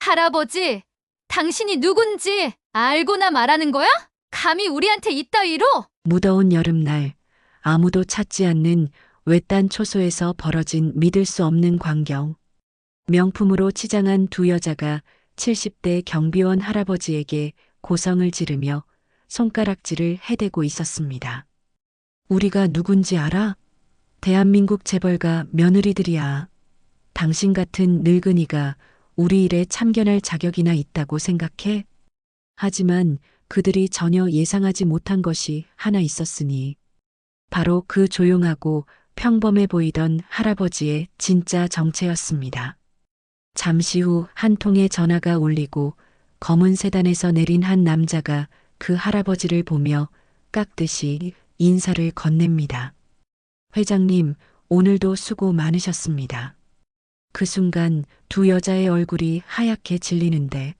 할아버지, 당신이 누군지 알고나 말하는 거야? 감히 우리한테 이따위로? 무더운 여름날 아무도 찾지 않는 외딴 초소에서 벌어진 믿을 수 없는 광경. 명품으로 치장한 두 여자가 70대 경비원 할아버지에게 고성을 지르며 손가락질을 해대고 있었습니다. 우리가 누군지 알아? 대한민국 재벌가 며느리들이야. 당신 같은 늙은이가 우리 일에 참견할 자격이나 있다고 생각해? 하지만 그들이 전혀 예상하지 못한 것이 하나 있었으니 바로 그 조용하고 평범해 보이던 할아버지의 진짜 정체였습니다. 잠시 후 한 통의 전화가 울리고 검은 세단에서 내린 한 남자가 그 할아버지를 보며 깍듯이 인사를 건넵니다. 회장님, 오늘도 수고 많으셨습니다. 그 순간 두 여자의 얼굴이 하얗게 질리는데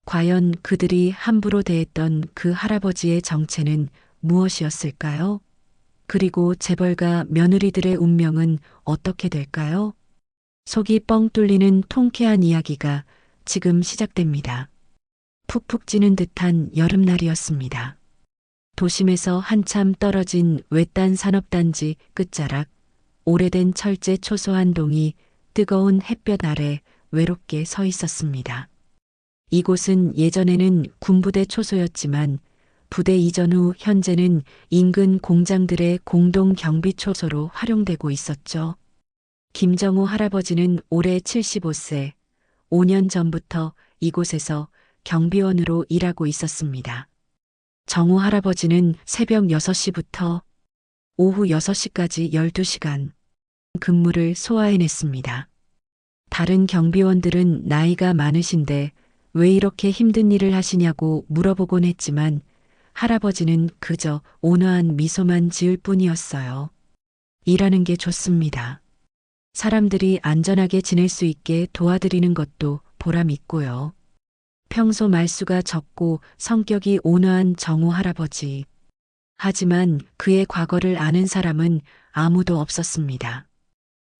과연 그들이 함부로 대했던 그 할아버지의 정체는 무엇이었을까요? 그리고 재벌가 며느리들의 운명은 어떻게 될까요? 속이 뻥 뚫리는 통쾌한 이야기가 지금 시작됩니다. 푹푹 찌는 듯한 여름날이었습니다. 도심에서 한참 떨어진 외딴 산업단지 끝자락, 오래된 철제 초소 한 동이 뜨거운 햇볕 아래 외롭게 서 있었습니다. 이곳은 예전에는 군부대 초소였지만 부대 이전 후 현재는 인근 공장들의 공동 경비 초소로 활용되고 있었죠. 김정호 할아버지는 올해 75세, 5년 전부터 이곳에서 경비원으로 일하고 있었습니다. 정호 할아버지는 새벽 6시부터 오후 6시까지 12시간 근무를 소화해냈습니다. 다른 경비원들은 나이가 많으신데 왜 이렇게 힘든 일을 하시냐고 물어보곤 했지만 할아버지는 그저 온화한 미소만 지을 뿐이었어요. 일하는 게 좋습니다. 사람들이 안전하게 지낼 수 있게 도와드리는 것도 보람 있고요. 평소 말수가 적고 성격이 온화한 정호 할아버지. 하지만 그의 과거를 아는 사람은 아무도 없었습니다.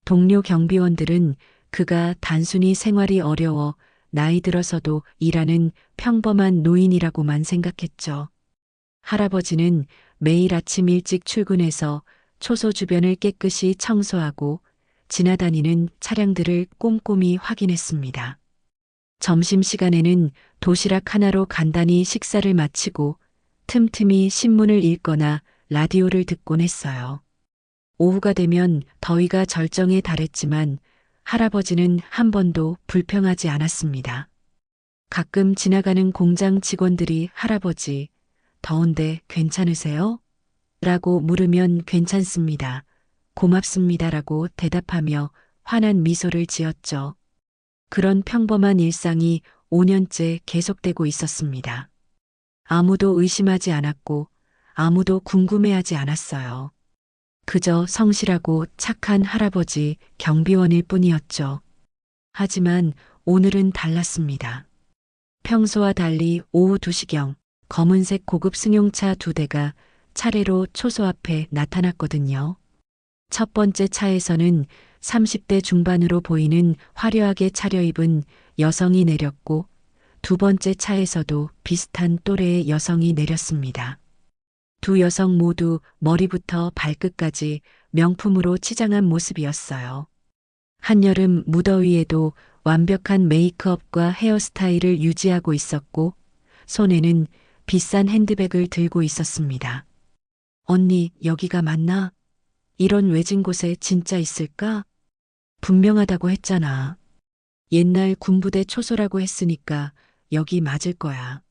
동료 경비원들은 그가 단순히 생활이 어려워 나이 들어서도 일하는 평범한 노인이라고만 생각했죠. 할아버지는 매일 아침 일찍 출근해서 초소 주변을 깨끗이 청소하고 지나다니는 차량들을 꼼꼼히 확인했습니다. 점심시간에는 도시락 하나로 간단히 식사를 마치고 틈틈이 신문을 읽거나 라디오를 듣곤 했어요. 오후가 되면 더위가 절정에 달했지만 할아버지는 한 번도 불평하지 않았습니다. 가끔 지나가는 공장 직원들이 할아버지, 더운데 괜찮으세요? 라고 물으면 괜찮습니다. 고맙습니다. 라고 대답하며 환한 미소를 지었죠. 그런 평범한 일상이 5년째 계속되고 있었습니다. 아무도 의심하지 않았고 아무도 궁금해하지 않았어요. 그저 성실하고 착한 할아버지 경비원일 뿐이었죠. 하지만 오늘은 달랐습니다. 평소와 달리 오후 2시경 검은색 고급 승용차 2대가 차례로 초소 앞에 나타났거든요. 첫 번째 차에서는 30대 중반으로 보이는 화려하게 차려입은 여성이 내렸고 두 번째 차에서도 비슷한 또래의 여성이 내렸습니다. 두 여성 모두 머리부터 발끝까지 명품으로 치장한 모습이었어요. 한여름 무더위에도 완벽한 메이크업과 헤어스타일을 유지하고 있었고 손에는 비싼 핸드백을 들고 있었습니다. 언니, 여기가 맞나? 이런 외진 곳에 진짜 있을까? 분명하다고 했잖아. 옛날 군부대 초소라고 했으니까 여기 맞을 거야.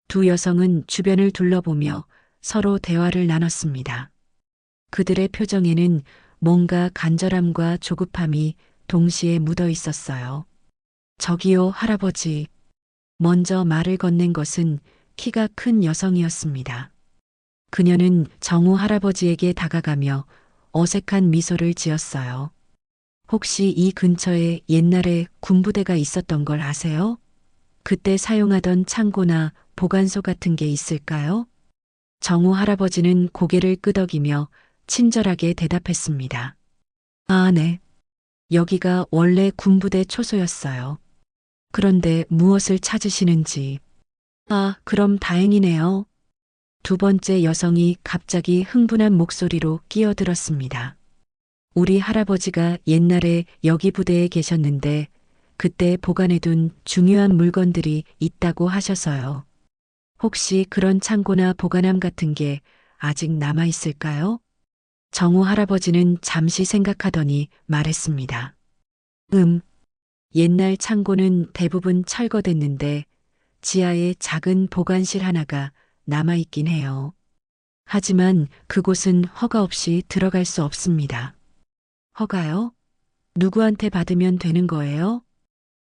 두 여성은 주변을 둘러보며 서로 대화를 나눴습니다. 그들의 표정에는 뭔가 간절함과 조급함이 동시에 묻어 있었어요. 저기요, 할아버지. 먼저 말을 건넨 것은 키가 큰 여성이었습니다. 그녀는 정우 할아버지에게 다가가며 어색한 미소를 지었어요. 혹시 이 근처에 옛날에 군부대가 있었던 걸 아세요? 그때 사용하던 창고나 보관소 같은 게 있을까요? 정우 할아버지는 고개를 끄덕이며 친절하게 대답했습니다. 아, 네. 여기가 원래 군부대 초소였어요. 그런데 무엇을 찾으시는지. 아, 그럼 다행이네요. 두 번째 여성이 갑자기 흥분한 목소리로 끼어들었습니다. 우리 할아버지가 옛날에 여기 부대에 계셨는데 그때 보관해둔 중요한 물건들이 있다고 하셔서요. 혹시 그런 창고나 보관함 같은 게 아직 남아 있을까요? 정우 할아버지는 잠시 생각하더니 말했습니다. 옛날 창고는 대부분 철거됐는데 지하에 작은 보관실 하나가 남아있긴 해요. 하지만 그곳은 허가 없이 들어갈 수 없습니다. 허가요? 누구한테 받으면 되는 거예요?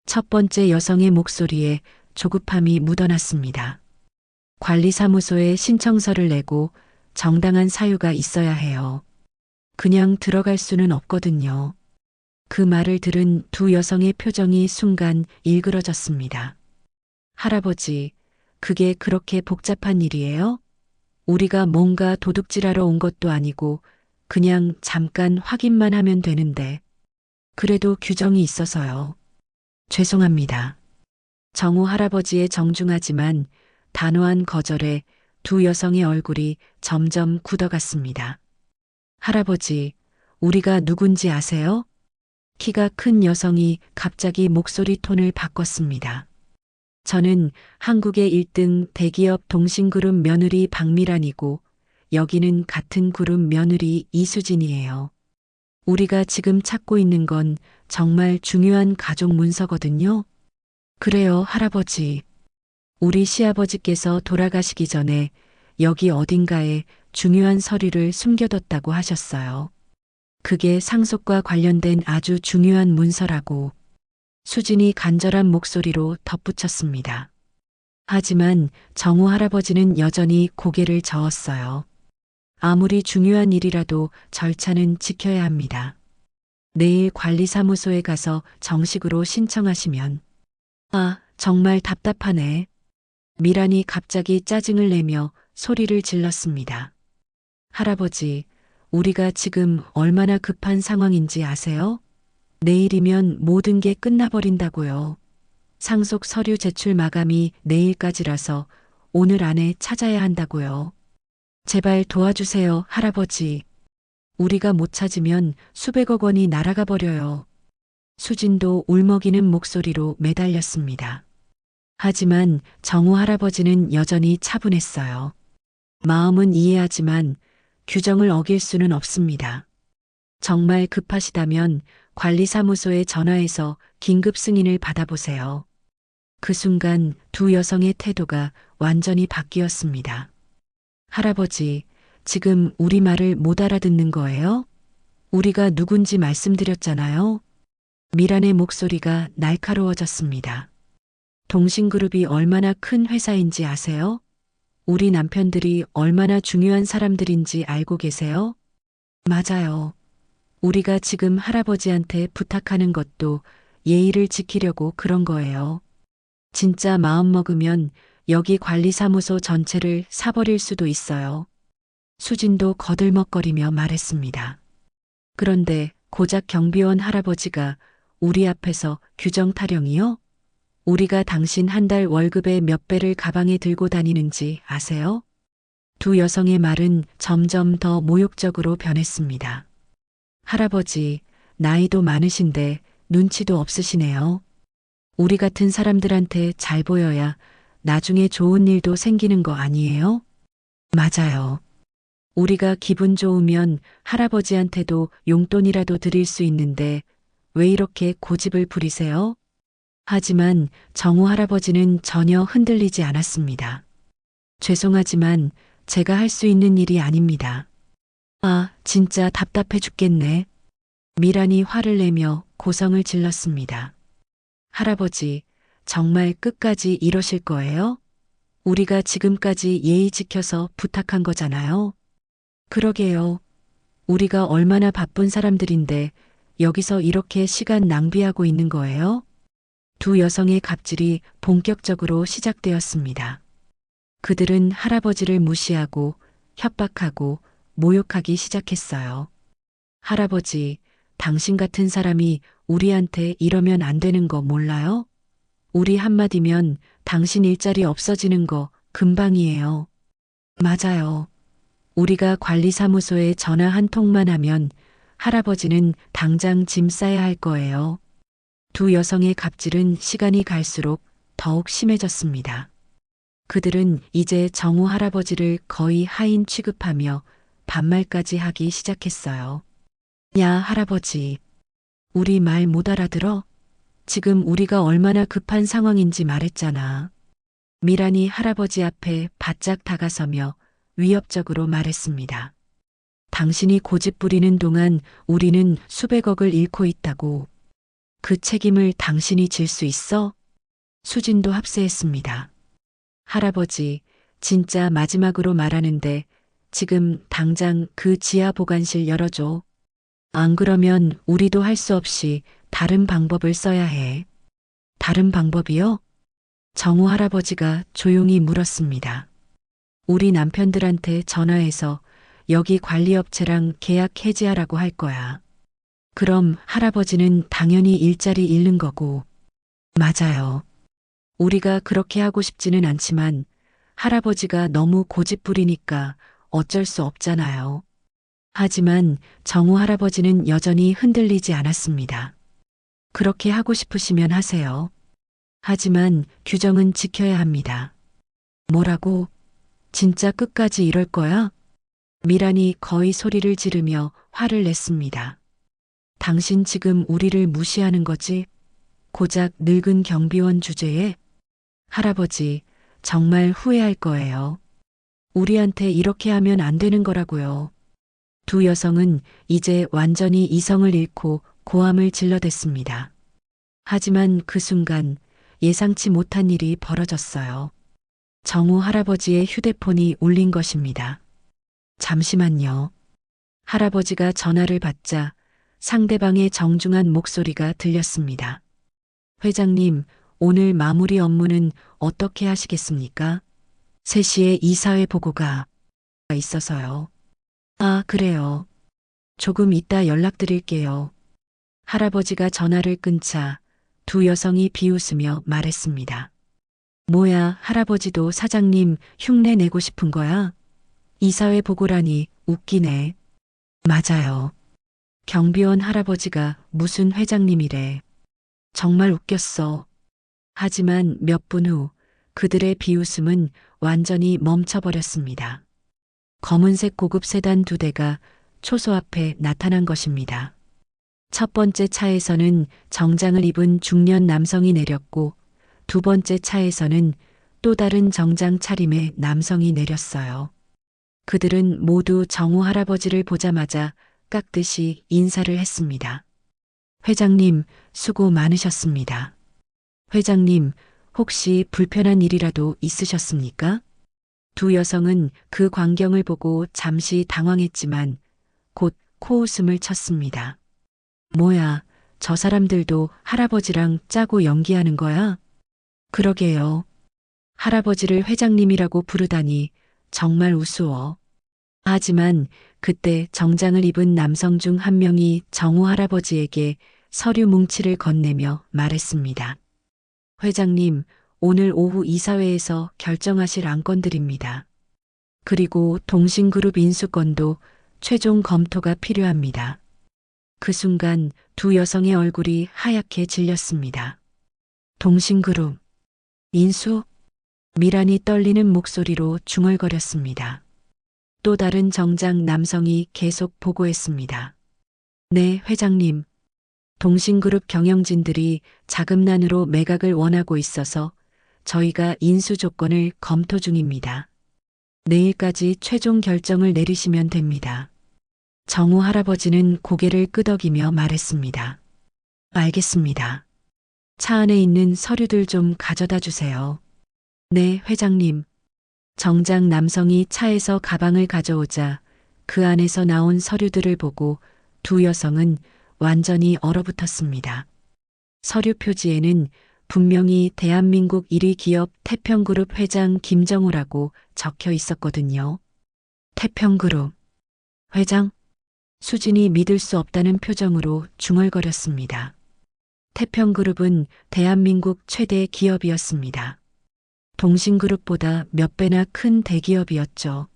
첫 번째 여성의 목소리에 조급함이 묻어났습니다. 관리사무소에 신청서를 내고 정당한 사유가 있어야 해요. 그냥 들어갈 수는 없거든요. 그 말을 들은 두 여성의 표정이 순간 일그러졌습니다. 할아버지, 그게 그렇게 복잡한 일이에요? 우리가 뭔가 도둑질하러 온 것도 아니고 그냥 잠깐 확인만 하면 되는데. 그래도 규정이 있어서요. 죄송합니다. 정우 할아버지의 정중하지만 단호한 거절에 두 여성의 얼굴이 점점 굳어갔습니다. 할아버지, 우리가 누군지 아세요? 키가 큰 여성이 갑자기 목소리 톤을 바꿨습니다. 저는 한국의 1등 대기업 동신그룹 며느리 박미란이고 여기는 같은 그룹 며느리 이수진이에요. 우리가 지금 찾고 있는 건 정말 중요한 가족 문서거든요. 그래요, 할아버지. 우리 시아버지께서 돌아가시기 전에 여기 어딘가에 중요한 서류를 숨겨뒀다고 하셨어요. 그게 상속과 관련된 아주 중요한 문서라고. 수진이 간절한 목소리로 덧붙였습니다. 하지만 정우 할아버지는 여전히 고개를 저었어요. 아무리 중요한 일이라도 절차는 지켜야 합니다. 내일 관리사무소에 가서 정식으로 신청하시면. 아, 정말 답답하네. 미란이 갑자기 짜증을 내며 소리를 질렀습니다. 할아버지, 우리가 지금 얼마나 급한 상황인지 아세요? 내일이면 모든 게 끝나버린다고요. 상속 서류 제출 마감이 내일까지라서 오늘 안에 찾아야 한다고요. 제발 도와주세요, 할아버지. 우리가 못 찾으면 수백억 원이 날아가 버려요. 수진도 울먹이는 목소리로 매달렸습니다. 하지만 정우 할아버지는 여전히 차분했어요. 마음은 이해하지만 규정을 어길 수는 없습니다. 정말 급하시다면 관리사무소에 전화해서 긴급 승인을 받아보세요. 그 순간 두 여성의 태도가 완전히 바뀌었습니다. 할아버지, 지금 우리 말을 못 알아듣는 거예요? 우리가 누군지 말씀드렸잖아요. 미란의 목소리가 날카로워졌습니다. 동신그룹이 얼마나 큰 회사인지 아세요? 우리 남편들이 얼마나 중요한 사람들인지 알고 계세요? 맞아요. 우리가 지금 할아버지한테 부탁하는 것도 예의를 지키려고 그런 거예요. 진짜 마음먹으면 여기 관리사무소 전체를 사버릴 수도 있어요. 수진도 거들먹거리며 말했습니다. 그런데 고작 경비원 할아버지가 우리 앞에서 규정 타령이요? 우리가 당신 한 달 월급의 몇 배를 가방에 들고 다니는지 아세요? 두 여성의 말은 점점 더 모욕적으로 변했습니다. 할아버지, 나이도 많으신데 눈치도 없으시네요. 우리 같은 사람들한테 잘 보여야 나중에 좋은 일도 생기는 거 아니에요? 맞아요. 우리가 기분 좋으면 할아버지한테도 용돈이라도 드릴 수 있는데 왜 이렇게 고집을 부리세요? 하지만 정우 할아버지는 전혀 흔들리지 않았습니다. 죄송하지만 제가 할 수 있는 일이 아닙니다. 아, 진짜 답답해 죽겠네. 미란이 화를 내며 고성을 질렀습니다. 할아버지, 정말 끝까지 이러실 거예요? 우리가 지금까지 예의 지켜서 부탁한 거잖아요. 그러게요. 우리가 얼마나 바쁜 사람들인데 여기서 이렇게 시간 낭비하고 있는 거예요? 두 여성의 갑질이 본격적으로 시작되었습니다. 그들은 할아버지를 무시하고 협박하고 모욕하기 시작했어요. 할아버지, 당신 같은 사람이 우리한테 이러면 안 되는 거 몰라요? 우리 한마디면 당신 일자리 없어지는 거 금방이에요. 맞아요. 우리가 관리사무소에 전화 한 통만 하면 할아버지는 당장 짐 싸야 할 거예요. 두 여성의 갑질은 시간이 갈수록 더욱 심해졌습니다. 그들은 이제 정우 할아버지를 거의 하인 취급하며 반말까지 하기 시작했어요. 야, 할아버지. 우리 말 못 알아들어? 지금 우리가 얼마나 급한 상황인지 말했잖아. 미란이 할아버지 앞에 바짝 다가서며 위협적으로 말했습니다. 당신이 고집 부리는 동안 우리는 수백억을 잃고 있다고. 그 책임을 당신이 질 수 있어? 수진도 합세했습니다. 할아버지, 진짜 마지막으로 말하는데 지금 당장 그 지하 보관실 열어줘. 안 그러면 우리도 할 수 없이 다른 방법을 써야 해. 다른 방법이요? 정우 할아버지가 조용히 물었습니다. 우리 남편들한테 전화해서 여기 관리업체랑 계약 해지하라고 할 거야. 그럼 할아버지는 당연히 일자리 잃는 거고. 맞아요. 우리가 그렇게 하고 싶지는 않지만 할아버지가 너무 고집부리니까 어쩔 수 없잖아요. 하지만 정우 할아버지는 여전히 흔들리지 않았습니다. 그렇게 하고 싶으시면 하세요. 하지만 규정은 지켜야 합니다. 뭐라고? 진짜 끝까지 이럴 거야? 미란이 거의 소리를 지르며 화를 냈습니다. 당신 지금 우리를 무시하는 거지? 고작 늙은 경비원 주제에? 할아버지, 정말 후회할 거예요. 우리한테 이렇게 하면 안 되는 거라고요. 두 여성은 이제 완전히 이성을 잃고 고함을 질러댔습니다. 하지만 그 순간 예상치 못한 일이 벌어졌어요. 정우 할아버지의 휴대폰이 울린 것입니다. 잠시만요. 할아버지가 전화를 받자 상대방의 정중한 목소리가 들렸습니다. 회장님, 오늘 마무리 업무는 어떻게 하시겠습니까? 3시에 이사회 보고가 있어서요. 아, 그래요. 조금 이따 연락드릴게요. 할아버지가 전화를 끊자 두 여성이 비웃으며 말했습니다. 뭐야, 할아버지도 사장님 흉내 내고 싶은 거야? 이사회 보고라니 웃기네. 맞아요. 경비원 할아버지가 무슨 회장님이래. 정말 웃겼어. 하지만 몇 분 후 그들의 비웃음은 완전히 멈춰버렸습니다. 검은색 고급 세단 2대가 초소 앞에 나타난 것입니다. 첫 번째 차에서는 정장을 입은 중년 남성이 내렸고 두 번째 차에서는 또 다른 정장 차림의 남성이 내렸어요. 그들은 모두 정우 할아버지를 보자마자 깍듯이 인사를 했습니다. 회장님, 수고 많으셨습니다. 회장님, 혹시 불편한 일이라도 있으셨습니까? 두 여성은 그 광경을 보고 잠시 당황했지만 곧 코웃음을 쳤습니다. 뭐야, 저 사람들도 할아버지랑 짜고 연기하는 거야? 그러게요. 할아버지를 회장님이라고 부르다니 정말 우스워. 하지만 그때 정장을 입은 남성 중 한 명이 정우 할아버지에게 서류 뭉치를 건네며 말했습니다. 회장님, 오늘 오후 이사회에서 결정하실 안건들입니다. 그리고 동신그룹 인수건도 최종 검토가 필요합니다. 그 순간 두 여성의 얼굴이 하얗게 질렸습니다. 동신그룹, 인수? 미란이 떨리는 목소리로 중얼거렸습니다. 또 다른 정장 남성이 계속 보고했습니다. 네, 회장님. 동신그룹 경영진들이 자금난으로 매각을 원하고 있어서 저희가 인수 조건을 검토 중입니다. 내일까지 최종 결정을 내리시면 됩니다. 정우 할아버지는 고개를 끄덕이며 말했습니다. 알겠습니다. 차 안에 있는 서류들 좀 가져다 주세요. 네, 회장님. 정장 남성이 차에서 가방을 가져오자 그 안에서 나온 서류들을 보고 두 여성은 완전히 얼어붙었습니다. 서류 표지에는 분명히 대한민국 1위 기업 태평그룹 회장 김정우라고 적혀 있었거든요. 태평그룹 회장? 수진이 믿을 수 없다는 표정으로 중얼거렸습니다. 태평그룹은 대한민국 최대 기업이었습니다. 동신그룹보다 몇 배나 큰 대기업이었죠.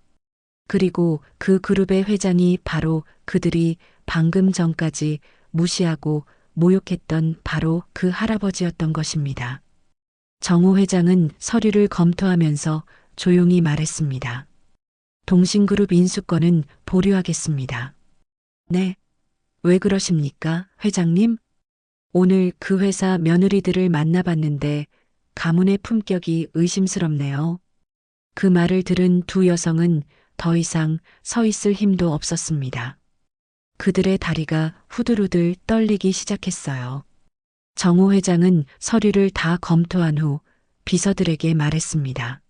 그리고 그 그룹의 회장이 바로 그들이 방금 전까지 무시하고 모욕했던 바로 그 할아버지였던 것입니다. 정호 회장은 서류를 검토하면서 조용히 말했습니다. 동신그룹 인수권은 보류하겠습니다. 네. 왜 그러십니까, 회장님? 오늘 그 회사 며느리들을 만나봤는데 가문의 품격이 의심스럽네요. 그 말을 들은 두 여성은 더 이상 서 있을 힘도 없었습니다. 그들의 다리가 후들후들 떨리기 시작했어요. 정호 회장은 서류를 다 검토한 후 비서들에게 말했습니다.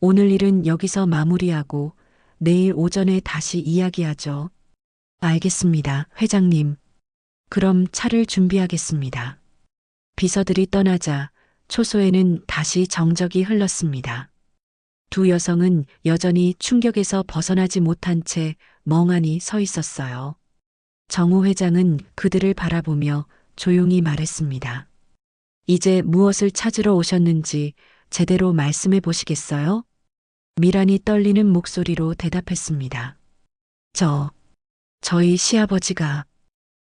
오늘 일은 여기서 마무리하고 내일 오전에 다시 이야기하죠. 알겠습니다, 회장님. 그럼 차를 준비하겠습니다. 비서들이 떠나자 초소에는 다시 정적이 흘렀습니다. 두 여성은 여전히 충격에서 벗어나지 못한 채 멍하니 서 있었어요. 정호 회장은 그들을 바라보며 조용히 말했습니다. 이제 무엇을 찾으러 오셨는지 제대로 말씀해 보시겠어요? 미란이 떨리는 목소리로 대답했습니다. 저희 시아버지가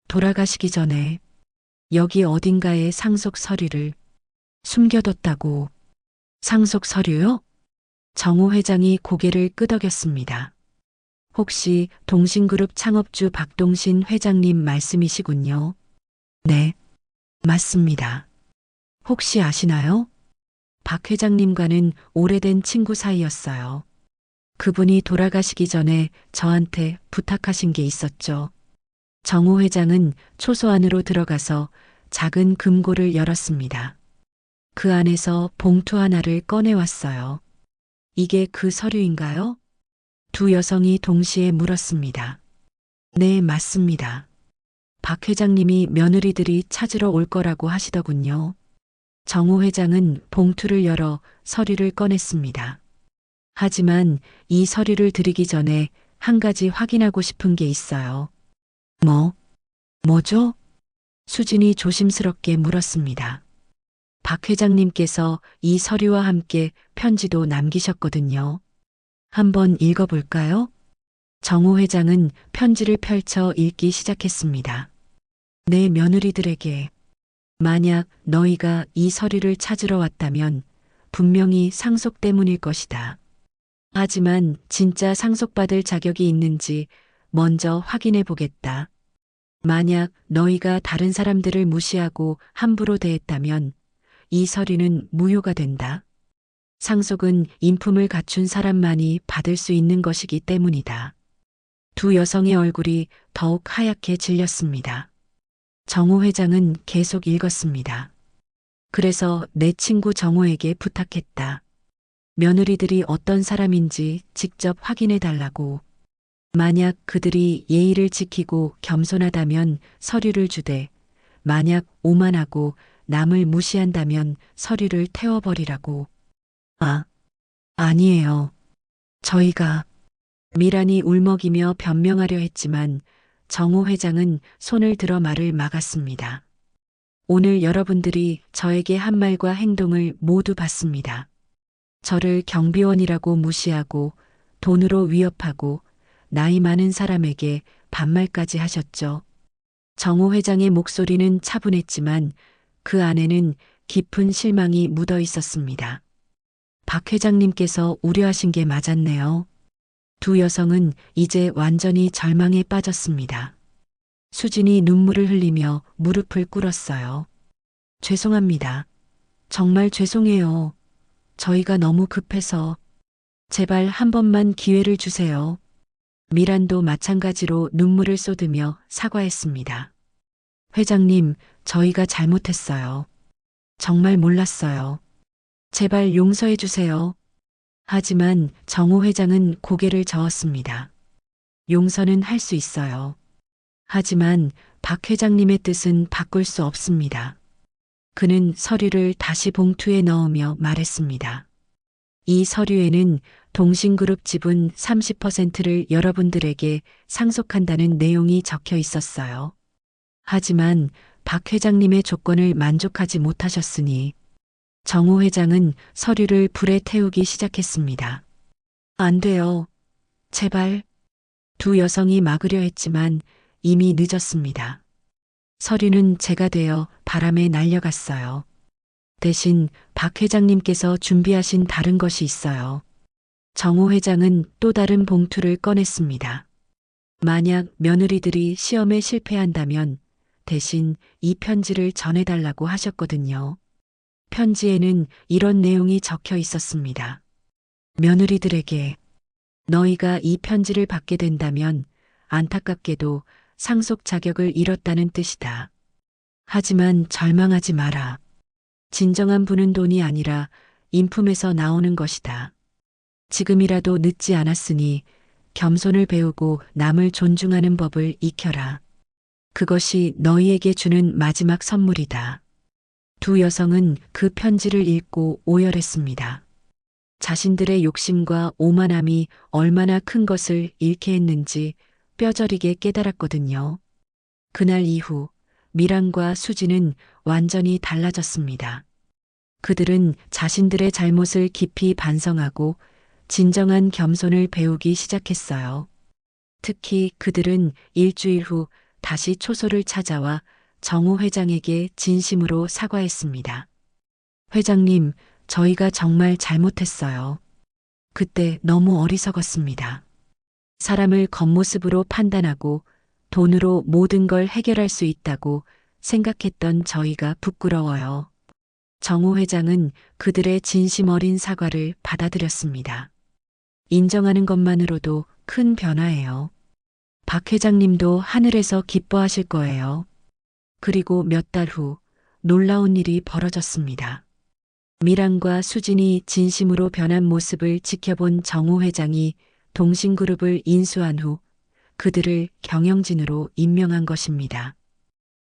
돌아가시기 전에 여기 어딘가에 상속 서류를 숨겨뒀다고. 상속 서류요? 정호 회장이 고개를 끄덕였습니다. 혹시 동신그룹 창업주 박동신 회장님 말씀이시군요. 네, 맞습니다. 혹시 아시나요? 박 회장님과는 오래된 친구 사이였어요. 그분이 돌아가시기 전에 저한테 부탁하신 게 있었죠. 정호 회장은 초소 안으로 들어가서 작은 금고를 열었습니다. 그 안에서 봉투 하나를 꺼내왔어요. 이게 그 서류인가요? 두 여성이 동시에 물었습니다. 네, 맞습니다. 박 회장님이 며느리들이 찾으러 올 거라고 하시더군요. 정호 회장은 봉투를 열어 서류를 꺼냈습니다. 하지만 이 서류를 드리기 전에 한 가지 확인하고 싶은 게 있어요. 뭐죠? 수진이 조심스럽게 물었습니다. 박 회장님께서 이 서류와 함께 편지도 남기셨거든요. 한번 읽어볼까요? 정호 회장은 편지를 펼쳐 읽기 시작했습니다. 내 며느리들에게 만약 너희가 이 서류를 찾으러 왔다면 분명히 상속 때문일 것이다. 하지만 진짜 상속받을 자격이 있는지 먼저 확인해 보겠다. 만약 너희가 다른 사람들을 무시하고 함부로 대했다면 이 서류는 무효가 된다. 상속은 인품을 갖춘 사람만이 받을 수 있는 것이기 때문이다. 두 여성의 얼굴이 더욱 하얗게 질렸습니다. 정호 회장은 계속 읽었습니다. 그래서 내 친구 정호에게 부탁했다. 며느리들이 어떤 사람인지 직접 확인해 달라고. 만약 그들이 예의를 지키고 겸손하다면 서류를 주되, 만약 오만하고 남을 무시한다면 서류를 태워버리라고. 아니에요. 저희가. 미란이 울먹이며 변명하려 했지만 정호 회장은 손을 들어 말을 막았습니다. 오늘 여러분들이 저에게 한 말과 행동을 모두 봤습니다. 저를 경비원이라고 무시하고 돈으로 위협하고 나이 많은 사람에게 반말까지 하셨죠. 정호 회장의 목소리는 차분했지만 그 안에는 깊은 실망이 묻어 있었습니다. 박 회장님께서 우려하신 게 맞았네요. 두 여성은 이제 완전히 절망에 빠졌습니다. 수진이 눈물을 흘리며 무릎을 꿇었어요. 죄송합니다. 정말 죄송해요. 저희가 너무 급해서. 제발 한 번만 기회를 주세요. 미란도 마찬가지로 눈물을 쏟으며 사과했습니다. 회장님, 저희가 잘못했어요. 정말 몰랐어요. 제발 용서해 주세요. 하지만 정호 회장은 고개를 저었습니다. 용서는 할 수 있어요. 하지만 박 회장님의 뜻은 바꿀 수 없습니다. 그는 서류를 다시 봉투에 넣으며 말했습니다. 이 서류에는 동신그룹 지분 30%를 여러분들에게 상속한다는 내용이 적혀 있었어요. 하지만 박 회장님의 조건을 만족하지 못하셨으니 정호 회장은 서류를 불에 태우기 시작했습니다. 안 돼요. 제발. 두 여성이 막으려 했지만 이미 늦었습니다. 서류는 제가 되어 바람에 날려갔어요. 대신 박 회장님께서 준비하신 다른 것이 있어요. 정호 회장은 또 다른 봉투를 꺼냈습니다. 만약 며느리들이 시험에 실패한다면 대신 이 편지를 전해달라고 하셨거든요. 편지에는 이런 내용이 적혀 있었습니다. 며느리들에게 너희가 이 편지를 받게 된다면 안타깝게도 상속 자격을 잃었다는 뜻이다. 하지만 절망하지 마라. 진정한 부는 돈이 아니라 인품에서 나오는 것이다. 지금이라도 늦지 않았으니 겸손을 배우고 남을 존중하는 법을 익혀라. 그것이 너희에게 주는 마지막 선물이다. 두 여성은 그 편지를 읽고 오열했습니다. 자신들의 욕심과 오만함이 얼마나 큰 것을 잃게 했는지 뼈저리게 깨달았거든요. 그날 이후 미란과 수지는 완전히 달라졌습니다. 그들은 자신들의 잘못을 깊이 반성하고 진정한 겸손을 배우기 시작했어요. 특히 그들은 일주일 후 다시 초소를 찾아와 정호 회장에게 진심으로 사과했습니다. 회장님, 저희가 정말 잘못했어요. 그때 너무 어리석었습니다. 사람을 겉모습으로 판단하고 돈으로 모든 걸 해결할 수 있다고 생각했던 저희가 부끄러워요. 정호 회장은 그들의 진심 어린 사과를 받아들였습니다. 인정하는 것만으로도 큰 변화예요. 박 회장님도 하늘에서 기뻐하실 거예요. 그리고 몇 달 후 놀라운 일이 벌어졌습니다. 미란과 수진이 진심으로 변한 모습을 지켜본 정호 회장이 동신그룹을 인수한 후 그들을 경영진으로 임명한 것입니다.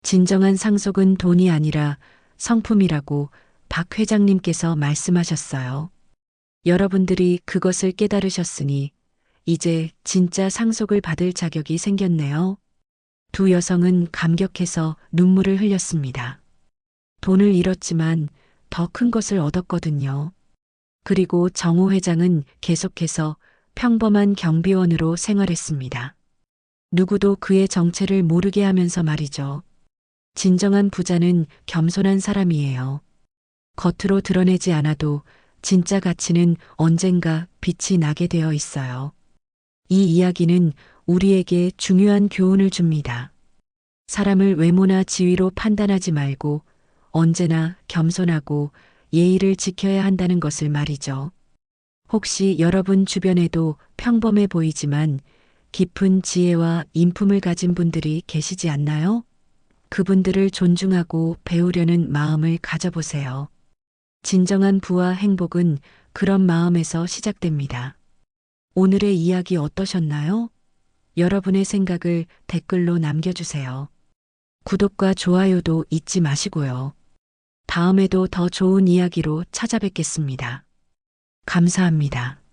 진정한 상속은 돈이 아니라 성품이라고 박 회장님께서 말씀하셨어요. 여러분들이 그것을 깨달으셨으니 이제 진짜 상속을 받을 자격이 생겼네요. 두 여성은 감격해서 눈물을 흘렸습니다. 돈을 잃었지만 더 큰 것을 얻었거든요. 그리고 정호 회장은 계속해서 평범한 경비원으로 생활했습니다. 누구도 그의 정체를 모르게 하면서 말이죠. 진정한 부자는 겸손한 사람이에요. 겉으로 드러내지 않아도 진짜 가치는 언젠가 빛이 나게 되어 있어요. 이 이야기는 우리에게 중요한 교훈을 줍니다. 사람을 외모나 지위로 판단하지 말고 언제나 겸손하고 예의를 지켜야 한다는 것을 말이죠. 혹시 여러분 주변에도 평범해 보이지만 깊은 지혜와 인품을 가진 분들이 계시지 않나요? 그분들을 존중하고 배우려는 마음을 가져보세요. 진정한 부와 행복은 그런 마음에서 시작됩니다. 오늘의 이야기 어떠셨나요? 여러분의 생각을 댓글로 남겨주세요. 구독과 좋아요도 잊지 마시고요. 다음에도 더 좋은 이야기로 찾아뵙겠습니다. 감사합니다.